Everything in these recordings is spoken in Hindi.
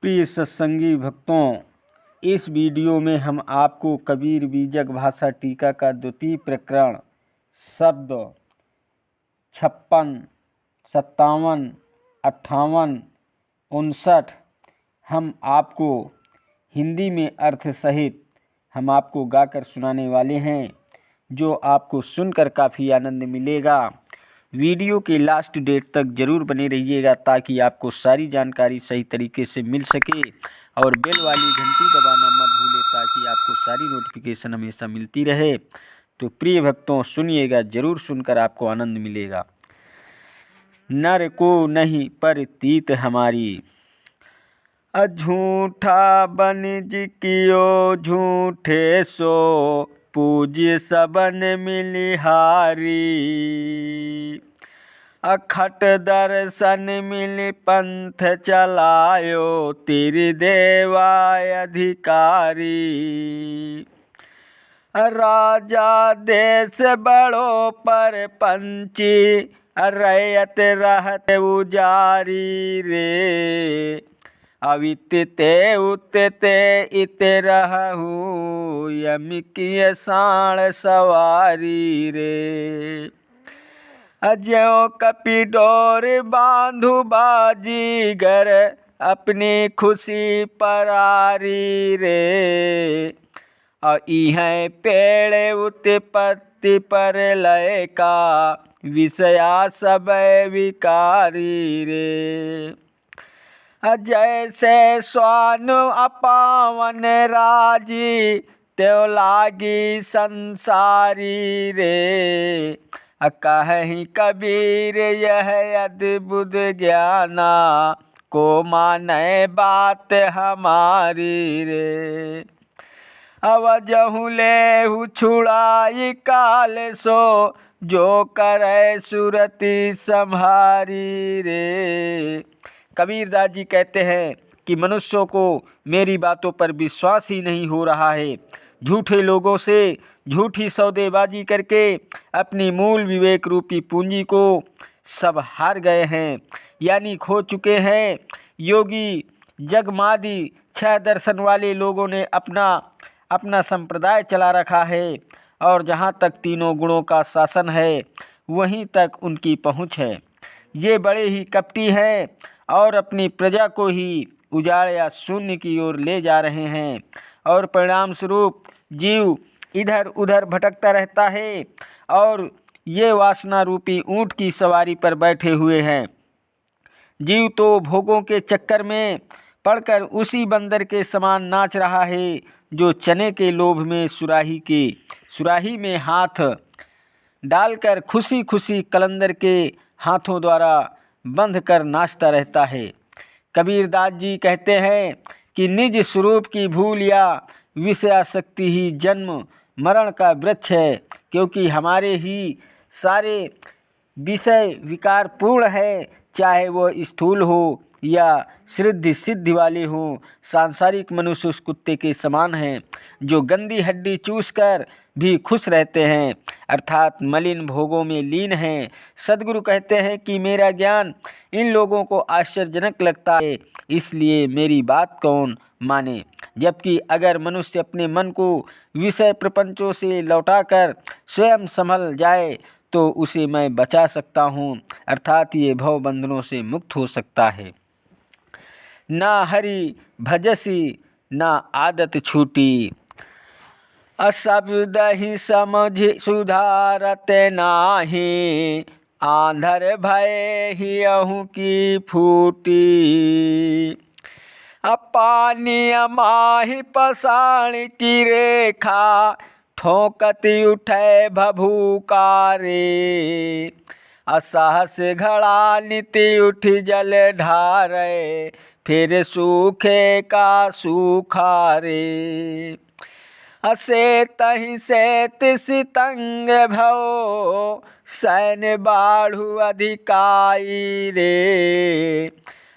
प्रिय सत्संगी भक्तों, इस वीडियो में हम आपको कबीर बीजक भाषा टीका का द्वितीय प्रकरण शब्द 56, 57, 58, 59 हम आपको हिंदी में अर्थ सहित हम आपको गाकर सुनाने वाले हैं, जो आपको सुनकर काफ़ी आनंद मिलेगा। वीडियो के लास्ट डेट तक ज़रूर बने रहिएगा ताकि आपको सारी जानकारी सही तरीके से मिल सके, और बेल वाली घंटी दबाना मत भूलें ताकि आपको सारी नोटिफिकेशन हमेशा मिलती रहे। तो प्रिय भक्तों, सुनिएगा, ज़रूर सुनकर आपको आनंद मिलेगा। नर को नहीं परतीत हमारी, झूठा बनिज कियो झूठे सो, पूज्य सबन मिलिहारी। अखट दर्शन मिल पंथ चलायो, तेरे देवाय अधिकारी। राजा देश बड़ो पर पंची, रैयत रहत उजारी रे। अवितते उतते इत रहू, यम किय साण सवारी रे। ज्यों कपि डोर बांधु बाजीगर, अपनी खुशी परारी रे। इहें पेड़ उत्पत्ति पर लय का, विषया सब विकारी रे। जैसे स्वान अपावन राजी, त्यों लागी संसारी रे। कहीं कबीर यह अद्भुत ज्ञाना, को माने बात हमारी रे। अवजहु लेहु छुड़ाई काल सो, जो करे सुरति संहारी रे। कबीरदास जी कहते हैं कि मनुष्यों को मेरी बातों पर विश्वास ही नहीं हो रहा है। झूठे लोगों से झूठी सौदेबाजी करके अपनी मूल विवेक रूपी पूंजी को सब हार गए हैं, यानी खो चुके हैं। योगी जगमादि 6 दर्शन वाले लोगों ने अपना संप्रदाय चला रखा है, और जहाँ तक तीनों गुणों का शासन है वहीं तक उनकी पहुँच है। ये बड़े ही कपटी हैं और अपनी प्रजा को ही उजाड़ या शून्य की ओर ले जा रहे हैं, और परिणाम स्वरूप जीव इधर उधर भटकता रहता है, और ये वासना रूपी ऊँट की सवारी पर बैठे हुए हैं। जीव तो भोगों के चक्कर में पड़कर उसी बंदर के समान नाच रहा है, जो चने के लोभ में सुराही में हाथ डालकर खुशी खुशी कलंदर के हाथों द्वारा बंध कर नाचता रहता है। कबीरदास जी कहते हैं कि निज स्वरूप की भूल या विषयासक्ति ही जन्म मरण का वृक्ष है, क्योंकि हमारे ही सारे विषय विकार पूर्ण है, चाहे वो स्थूल हो या सिद्धि सिद्धि वाले हों। सांसारिक मनुष्य उस कुत्ते के समान हैं, जो गंदी हड्डी चूस कर भी खुश रहते हैं, अर्थात मलिन भोगों में लीन हैं। सद्गुरु कहते हैं कि मेरा ज्ञान इन लोगों को आश्चर्यजनक लगता है, इसलिए मेरी बात कौन माने। जबकि अगर मनुष्य अपने मन को विषय प्रपंचों से लौटाकर स्वयं संभल जाए तो उसे मैं बचा सकता हूँ, अर्थात ये भव बंधनों से मुक्त हो सकता है। ना हरि भजसी ना आदत छूटी, अशब्द ही समझ सुधारत नाही। आंधर भय ही अहू की फूटी, पानी माही पसाण की रेखा। ठोकती उठे भभूकारे, असहस घड़ा नीति उठी जल ढारे। फिर सूखे का सूखा रे, असे तही से तिसितंग भव। सैन बाढ़ु अधिकाई रे,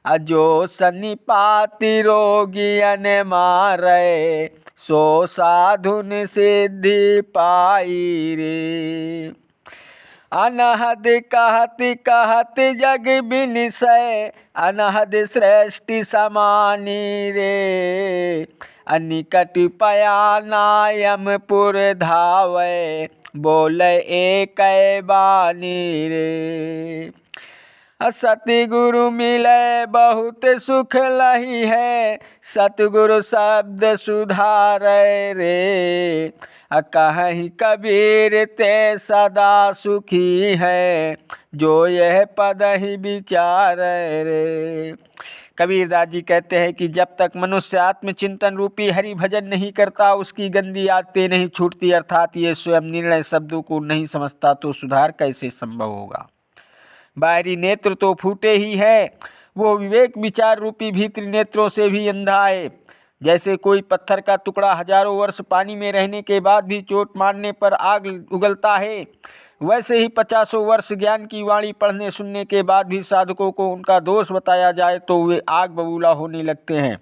अजो सन्निपाति रोगियन मारे। सो साधुन सिद्धि पाई रे। अनहद कहत कहत जग बिनिसै, अनहद श्रेष्ठि समानी रे। निकट पयानायमपुर धावै, बोले एक बानी रे। सतगुरु मिले बहुत सुख लही है, सतगुरु शब्द सुधारै रे। कहीं कबीर ते सदा सुखी है, जो यह पद ही विचार रे। कबीरदास जी कहते हैं कि जब तक मनुष्य आत्मचिंतन रूपी हरि भजन नहीं करता, उसकी गंदी आदतें नहीं छूटती, अर्थात ये स्वयं निर्णय शब्दों को नहीं समझता, तो सुधार कैसे संभव होगा। बाहरी नेत्र तो फूटे ही है, वो विवेक विचार रूपी भीतरी नेत्रों से भी अंधा है। जैसे कोई पत्थर का टुकड़ा हजारों वर्ष पानी में रहने के बाद भी चोट मारने पर आग उगलता है, वैसे ही 50 वर्ष ज्ञान की वाणी पढ़ने सुनने के बाद भी साधकों को उनका दोष बताया जाए तो वे आग बबूला होने लगते हैं,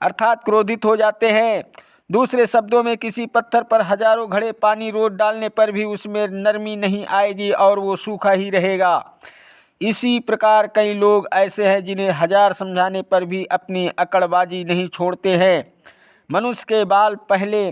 अर्थात क्रोधित हो जाते हैं। दूसरे शब्दों में किसी पत्थर पर हजारों घड़े पानी रोज डालने पर भी उसमें नरमी नहीं आएगी और वो सूखा ही रहेगा। इसी प्रकार कई लोग ऐसे हैं जिन्हें हजार समझाने पर भी अपनी अकड़बाजी नहीं छोड़ते हैं। मनुष्य के बाल पहले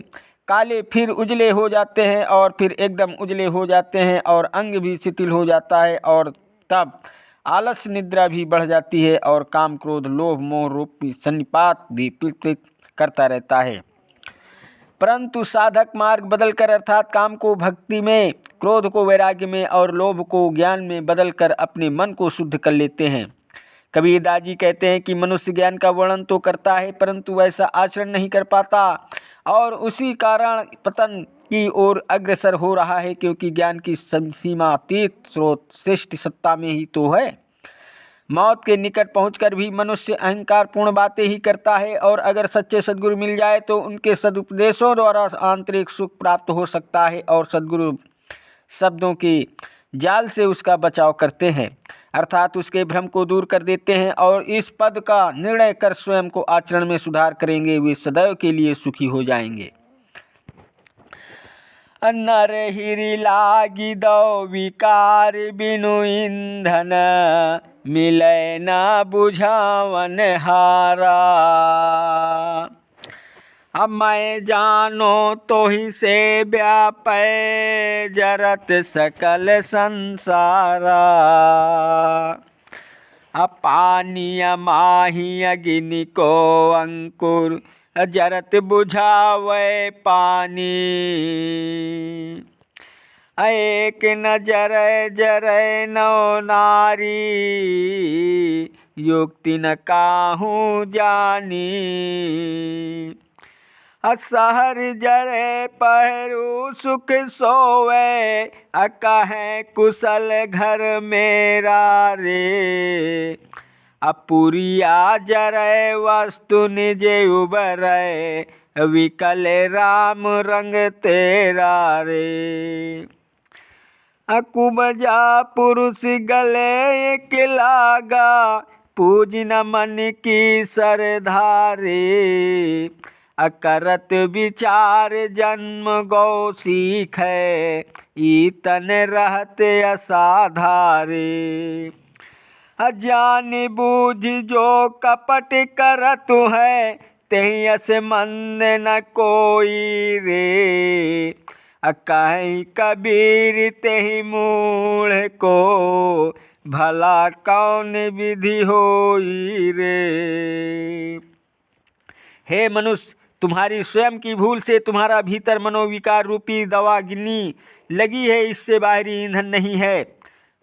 काले फिर उजले हो जाते हैं और फिर एकदम उजले हो जाते हैं और अंग भी शिथिल हो जाता है और तब आलस निद्रा भी बढ़ जाती है और काम क्रोध लोभ मोह रूपी सन्निपात भी पीड़ित करता रहता है। परंतु साधक मार्ग बदलकर अर्थात काम को भक्ति में, क्रोध को वैराग्य में और लोभ को ज्ञान में बदलकर अपने मन को शुद्ध कर लेते हैं। कबीरदास जी कहते हैं कि मनुष्य ज्ञान का वर्णन तो करता है परंतु वैसा आचरण नहीं कर पाता और उसी कारण पतन की ओर अग्रसर हो रहा है, क्योंकि ज्ञान की सीमातीत स्रोत श्रेष्ठ सत्ता में ही तो है। मौत के निकट पहुंचकर भी मनुष्य अहंकार पूर्ण बातें ही करता है और अगर सच्चे सद्गुरु मिल जाए तो उनके सदुपदेशों द्वारा आंतरिक सुख प्राप्त हो सकता है और सद्गुरु शब्दों के जाल से उसका बचाव करते हैं, अर्थात उसके भ्रम को दूर कर देते हैं और इस पद का निर्णय कर स्वयं को आचरण में सुधार करेंगे, वे सदैव के लिए सुखी हो जाएंगे। नर हिरि लागी दो विकार बिनु ईंधन, मिलै न बुझावन हारा। अब मैं जानो तो ही से व्यापै, जरत सकल संसारा। पानी माही अग्नि को अंकुर, जरत बुझावे पानी। एक न जरै जरै नौ नारी, युक्ति न काहू जानी। सहर जरे पहरू सुख सोवे, कहें कुशल घर मेरा रे। अपुरिया जरे वस्तु निज उबरै, विकल राम रंग तेरा रे। कुबजा पुरुष गले एक लागा, पूज न मन की सरधारे। अकरत विचार जन्म गौ सीखै, ईतन रहत असाधारे। जान बूझ जो कपट करत है, तेहि अस मंद न कोई रे। कहीं कबीर तेहि मूढ़ को, भला कौन विधि होई रे। हे मनुष्य, तुम्हारी स्वयं की भूल से तुम्हारा भीतर मनोविकार रूपी दवा गिनी लगी है, इससे बाहरी ईंधन नहीं है,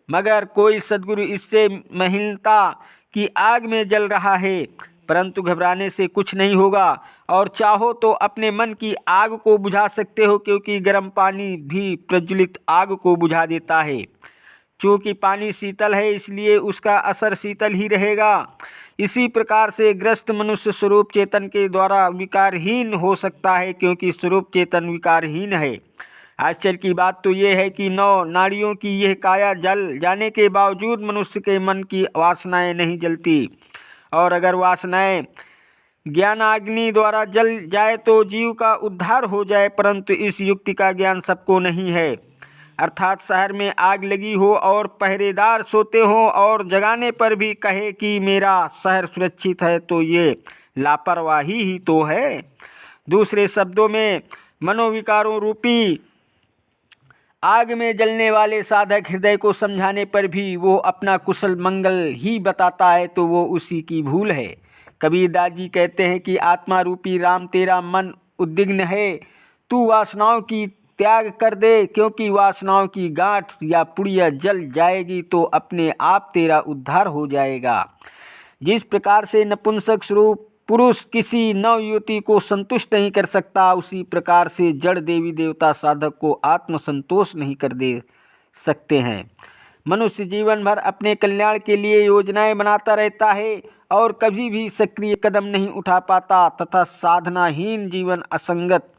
मगर कोई सद्गुरु इससे महीनता की आग में जल रहा है। परंतु घबराने से कुछ नहीं होगा और चाहो तो अपने मन की आग को बुझा सकते हो, क्योंकि गर्म पानी भी प्रज्वलित आग को बुझा देता है। चूँकि पानी शीतल है इसलिए उसका असर शीतल ही रहेगा। इसी प्रकार से ग्रस्त मनुष्य स्वरूप चेतन के द्वारा विकारहीन हो सकता है, क्योंकि स्वरूप चेतन विकारहीन है। आश्चर्य की बात तो ये है कि 9 नाड़ियों की यह काया जल जाने के बावजूद मनुष्य के मन की वासनाएं नहीं जलती, और अगर वासनाएं ज्ञानाग्नि द्वारा जल जाए तो जीव का उद्धार हो जाए, परंतु इस युक्ति का ज्ञान सबको नहीं है। अर्थात शहर में आग लगी हो और पहरेदार सोते हो और जगाने पर भी कहे कि मेरा शहर सुरक्षित है, तो ये लापरवाही ही तो है। दूसरे शब्दों में, मनोविकारों रूपी आग में जलने वाले साधक हृदय को समझाने पर भी वो अपना कुशल मंगल ही बताता है, तो वो उसी की भूल है। कबीरदास जी कहते हैं कि आत्मा रूपी राम तेरा मन उद्विग्न है, तू वासनाओं की त्याग कर दे, क्योंकि वासनाओं की गांठ या पुड़िया जल जाएगी तो अपने आप तेरा उद्धार हो जाएगा। जिस प्रकार से नपुंसक स्वरूप पुरुष किसी नव युवती को संतुष्ट नहीं कर सकता, उसी प्रकार से जड़ देवी देवता साधक को आत्मसंतोष नहीं कर दे सकते हैं। मनुष्य जीवन भर अपने कल्याण के लिए योजनाएं बनाता रहता है और कभी भी सक्रिय कदम नहीं उठा पाता तथा साधनाहीन जीवन असंगत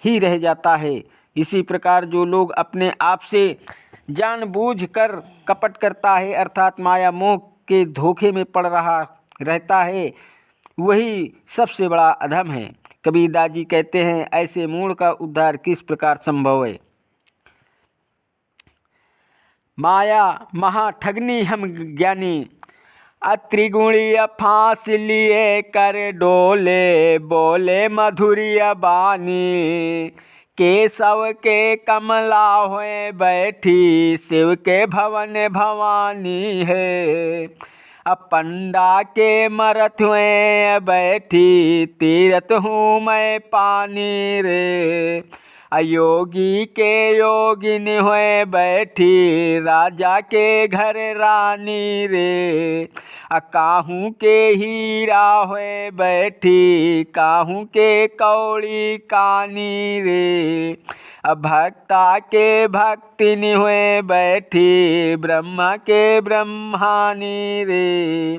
ही रह जाता है। इसी प्रकार जो लोग अपने आप से जानबूझकर कपट करता है, अर्थात माया मोह के धोखे में पड़ रहा रहता है, वही सबसे बड़ा अधम है। कबीरदास जी कहते हैं, ऐसे मूढ़ का उद्धार किस प्रकार संभव है। माया महाठगनी हम ज्ञानी, अत्रिगुणीय फांस लिए कर डोले, बोले मधुरिया बानी, केशव के कमला हुए बैठी, शिव के भवन भवानी है। पंडा के मरथ हुए बैठी, तीरथ हूँ मैं पानी रे। अयोगी के योगिन हुए बैठी, राजा के घर रानी रे। काहू के हीरा हुए बैठी, काहू के कौड़ी कानी रे। भक्ता के भक्तिन हुए बैठी, ब्रह्मा के ब्रह्मानी रे।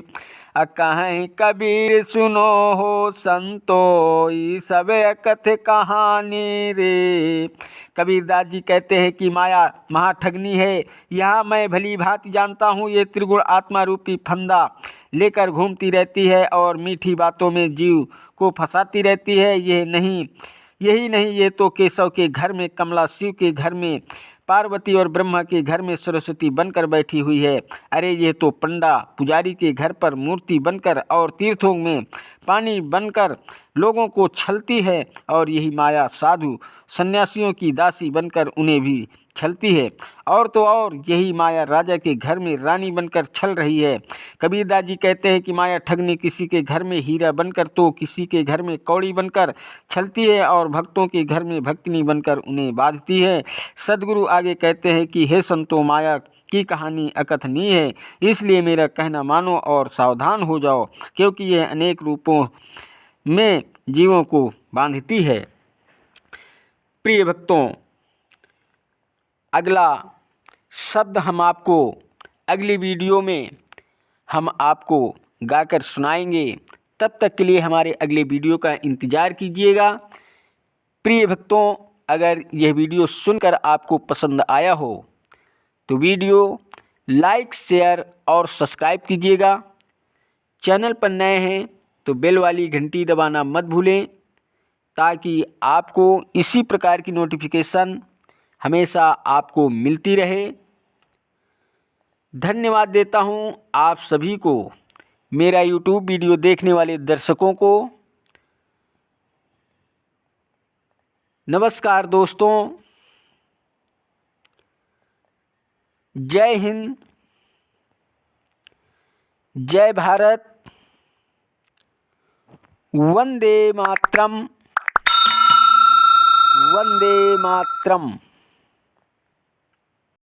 कहीं कबीर सुनो हो संतो, ई सब कथ कहानी रे। कबीरदास जी कहते हैं कि माया महाठगनी है। यहाँ मैं भली भांति जानता हूँ, ये त्रिगुण आत्मा रूपी फंदा लेकर घूमती रहती है और मीठी बातों में जीव को फंसाती रहती है। यही नहीं, ये तो केशव के घर में कमला, शिव के घर में पार्वती और ब्रह्मा के घर में सरस्वती बनकर बैठी हुई है। अरे ये तो पंडा पुजारी के घर पर मूर्ति बनकर और तीर्थों में पानी बनकर लोगों को छलती है, और यही माया साधु सन्यासियों की दासी बनकर उन्हें भी छलती है। और तो और यही माया राजा के घर में रानी बनकर छल रही है। कबीरदास जी कहते हैं कि माया ठगनी किसी के घर में हीरा बनकर तो किसी के घर में कौड़ी बनकर छलती है, और भक्तों के घर में भक्तिनी बनकर उन्हें बांधती है। सद्गुरु आगे कहते हैं कि हे संतों, माया की कहानी अकथनीय है, इसलिए मेरा कहना मानो और सावधान हो जाओ, क्योंकि यह अनेक रूपों में जीवों को बांधती है। प्रिय भक्तों, अगला शब्द हम आपको अगली वीडियो में हम आपको गाकर सुनाएंगे। तब तक के लिए हमारे अगले वीडियो का इंतज़ार कीजिएगा। प्रिय भक्तों, अगर यह वीडियो सुनकर आपको पसंद आया हो तो वीडियो लाइक, शेयर और सब्सक्राइब कीजिएगा। चैनल पर नए हैं तो बेल वाली घंटी दबाना मत भूलें, ताकि आपको इसी प्रकार की नोटिफिकेशन हमेशा आपको मिलती रहे। धन्यवाद देता हूं आप सभी को, मेरा यूट्यूब वीडियो देखने वाले दर्शकों को। नमस्कार दोस्तों, जय हिंद, जय भारत, वंदे मातरम, वंदे मातरम।